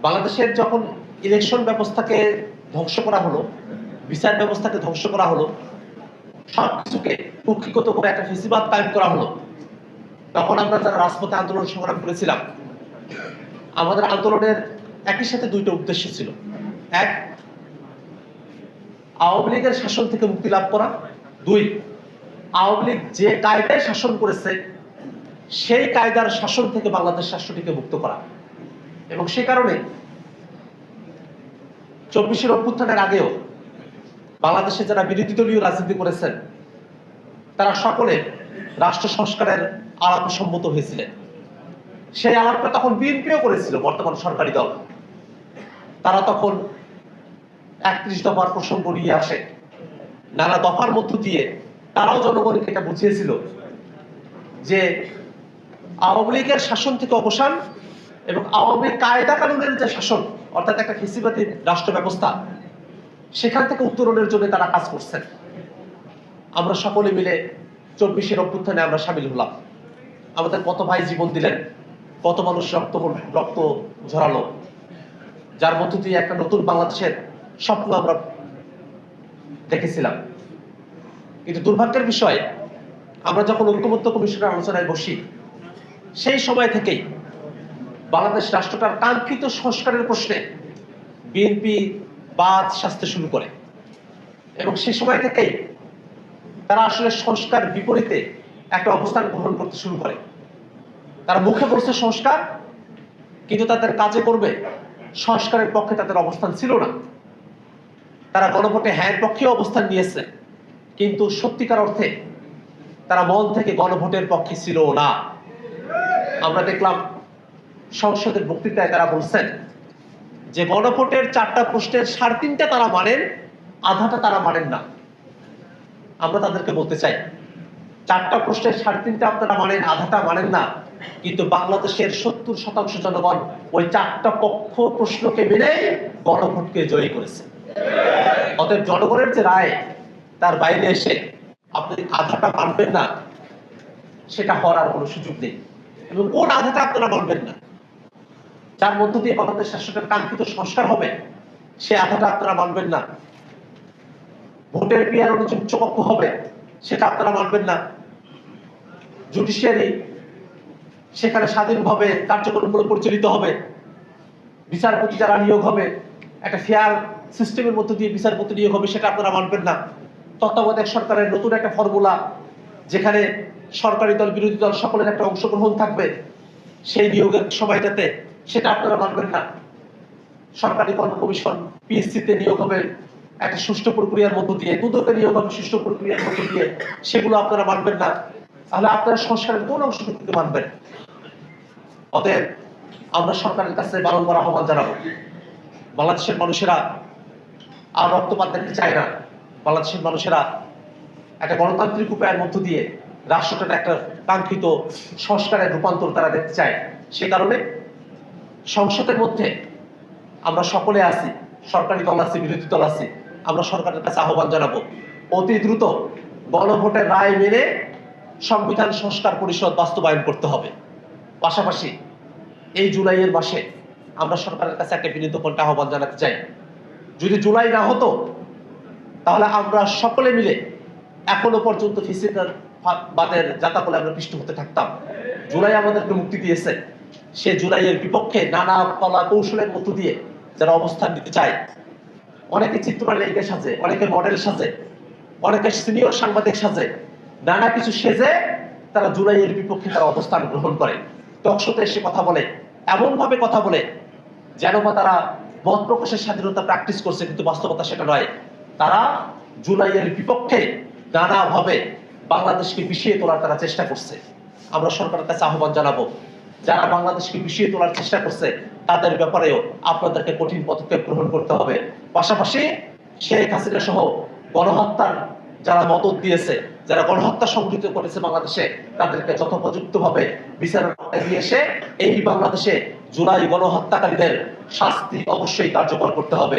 বাংলাদেশের যখন ইলেকশন ব্যবস্থাকে ধ্বংস করা হলো, বিচার ব্যবস্থাকে ধ্বংস করা হলো, সবকিছুকে কুক্ষিগত করে একটা ফেসিবাদ কায়েম করা হলো, তখন আমরা যারা রাজপথে আন্দোলন সংগ্রাম করেছিলাম, আমাদের আন্দোলনের একই সাথে দুইটা উদ্দেশ্য ছিল। এক, আওয়ামী লীগের শাসন থেকে মুক্তি লাভ করা। দুই, আওয়ামী লীগ যে কায়দায় শাসন করেছে সেই কায়দার শাসন থেকে বাংলাদেশ রাষ্ট্রটিকে মুক্ত করা। এবং সে কারণে 24-এর অভ্যুত্থানের আগেও বাংলাদেশে যারা বিরোধী দলীয় রাজনীতি করেছেন তারা সকলে রাষ্ট্র সংস্কারের আলাপে সম্মত হয়েছিলেন। সেই আলাপটা তখন বিএনপিও করেছিল, বর্তমান সরকারি দল। তারা তখন 31 দফার প্রসঙ্গ নিয়ে আসে, নানা দফার মধ্য দিয়ে তারাও জনগণকে এটা বুঝিয়েছিল যে আওয়ামী লীগের শাসন থেকে অবসান এবং আওয়ামী কায়দা কানুনের যে শাসন, অর্থাৎ একটা ফেসিবাদী রাষ্ট্র ব্যবস্থা, সেখান থেকে উত্তরণের জন্য তারা কাজ করছেন। আমরা সকলে মিলে 24-এর অভ্যুত্থানে আমরা সামিল হলাম। আমাদের কত ভাই জীবন দিলেন, কত মানুষ রক্ত ঝরালো, যার মধ্য দিয়ে একটা নতুন বাংলাদেশের স্বপ্ন আমরা দেখেছিলাম। কিন্তু দুর্ভাগ্যের বিষয়, আমরা যখন ঐক্যমত্য কমিশনের আলোচনায় বসি, সেই সময় থেকেই বাংলাদেশ রাষ্ট্রটার কাঙ্ক্ষিত সংস্কারের প্রশ্নে বিএনপি বাদ সাজতে শুরু করে এবং সে সময় থেকেই তারা আসলে সংস্কার বিপরীতে একটা অবস্থান গ্রহণ করতে শুরু করে। তারা মুখে বলছে সংস্কার, কিন্তু তাদের কাজে করবে সংস্কারের পক্ষে তাদের অবস্থান ছিল না। তারা গণভোটে হ্যাঁ পক্ষে অবস্থান নিয়েছে, কিন্তু সত্যিকার অর্থে তারা মন থেকে গণভোটের পক্ষে ছিল না। আমরা দেখলাম সংসদের বক্তৃতায় তারা বলছেন যে গণভোটের 4টা প্রশ্নের 3.5টা তারা মানেন, আধাটা তারা মানেন না। আমরা তাদেরকে বলতে চাই, 4টা প্রশ্নের 3.5টা আপনারা মানেন, আধাটা মানেন না, কিন্তু বাংলাদেশের 70% জনগণ ওই 4টা পক্ষ প্রশ্নকে মেনে গণভোটকে জয়ী করেছে। অতএব জনগণের যে রায়, তার বাইরে এসে আপনি আধাটা মানবেন না, সেটা হওয়ার আর কোনো সুযোগ নেই। এবং কোন আধাটা আপনারা মানবেন না, যার মধ্য দিয়ে বাংলাদেশ রাষ্ট্রের কাঙ্ক্ষিত সংস্কার হবে, সে আধাটা আপনারা মানবেন না। ভোটের পিয়ার অনুযায়ী উচ্চকক্ষ হবে, সেটা আপনারা মানবেন না। জুডিশিয়ারি সেখানে স্বাধীনভাবে কার্যক্রমগুলো পরিচালিত হবে, বিচারপতি যারা নিয়োগ হবে একটা ফেয়ার সিস্টেমের মধ্য দিয়ে বিচারপতি নিয়োগ হবে, সেটা আপনারা মানবেন না। তত্ত্বাবধায়ক সরকারের নতুন একটা ফর্মুলা, যেখানে সরকারি দল বিরোধী দল সকলের একটা অংশগ্রহণ থাকবে সেই নিয়োগের সময়টাতে, সেটা আপনারা মানবেন না। সরকারি কর্ম কমিশন পিএসসিতে নিয়োগ হবে একটা সুষ্ঠু প্রক্রিয়ার মধ্য দিয়ে, দুদকে নিয়োগ হবে সুষ্ঠু প্রক্রিয়ার মধ্য দিয়ে, সেগুলো আপনারা মানবেন না। তাহলে আপনারা সংস্কারের কোন অংশটুকুকে মানবেন? অতএব আমরা সরকারের কাছে বারংবার আহ্বান জানাবো, বাংলাদেশের মানুষেরা আর রক্তপাত দেখতে চায় না। বাংলাদেশের মানুষেরা একটা গণতান্ত্রিক উপায়ের মধ্য দিয়ে রাষ্ট্রটার একটা কাঙ্ক্ষিত সংস্কারের রূপান্তর তারা দেখতে চায়। সে কারণে সংসদের মধ্যে আমরা সকলে আছি, সরকারি দল আছে, বিরোধী দল আছে, আমরা সরকারের কাছে আহ্বান জানাবো অতি দ্রুত গণভোটের রায় মেনে সংবিধান সংস্কার পরিষদ বাস্তবায়ন করতে হবে। পাশাপাশি এই জুলাইয়ের মাসে আমরা সরকারের কাছে একটা বিনীত কণ্ঠে আহ্বান জানাতে চাই, যদি জুলাই না হতো তাহলে আমরা সকলে মিলে এখনো পর্যন্ত ফেসিবাদের যাতাকলে আমরা পিষ্ট হতে থাকতাম। জুলাই আমাদেরকে মুক্তি দিয়েছে, সে জুলাইয়ের বিপক্ষে নানা কলা কৌশলের মধ্য দিয়ে যারা অবস্থান নিতে চায়, অনেকে চিত্রনায়িকা সাজে, অনেকে মডেল সাজে, অনেকে সিনিয়র সাংবাদিক সাজে, নানা কিছু সেজে তারা জুলাইয়ের বিপক্ষে তারা অবস্থান গ্রহণ করে, টকশোতে এসে কথা বলে, এমন ভাবে কথা বলে যেন বা তারা মত প্রকাশের স্বাধীনতা প্র্যাকটিস করছে, কিন্তু বাস্তবতা সেটা নয়। তারা জুলাইয়ের বিপক্ষে নানাভাবে বাংলাদেশকে পিছিয়ে তোলার তারা চেষ্টা করছে। আমরা সরকারের কাছে আহ্বান জানাবো, যারা বাংলাদেশকে পিছিয়ে তোলার চেষ্টা করছে তাদের ব্যাপারেও আপনাদেরকে কঠিন পদক্ষেপ গ্রহণ করতে হবে। পাশাপাশি শেখ হাসিনা সহ গণহত্যার যারা মদত দিয়েছে, যারা গণহত্যা সংঘটিত করেছে বাংলাদেশে, তাদেরকে যথোপযুক্তভাবে বিচারের আওতায় নিয়ে এসে এই বাংলাদেশে জুলাই গণহত্যাকারীদের শাস্তি অবশ্যই কার্যকর করতে হবে।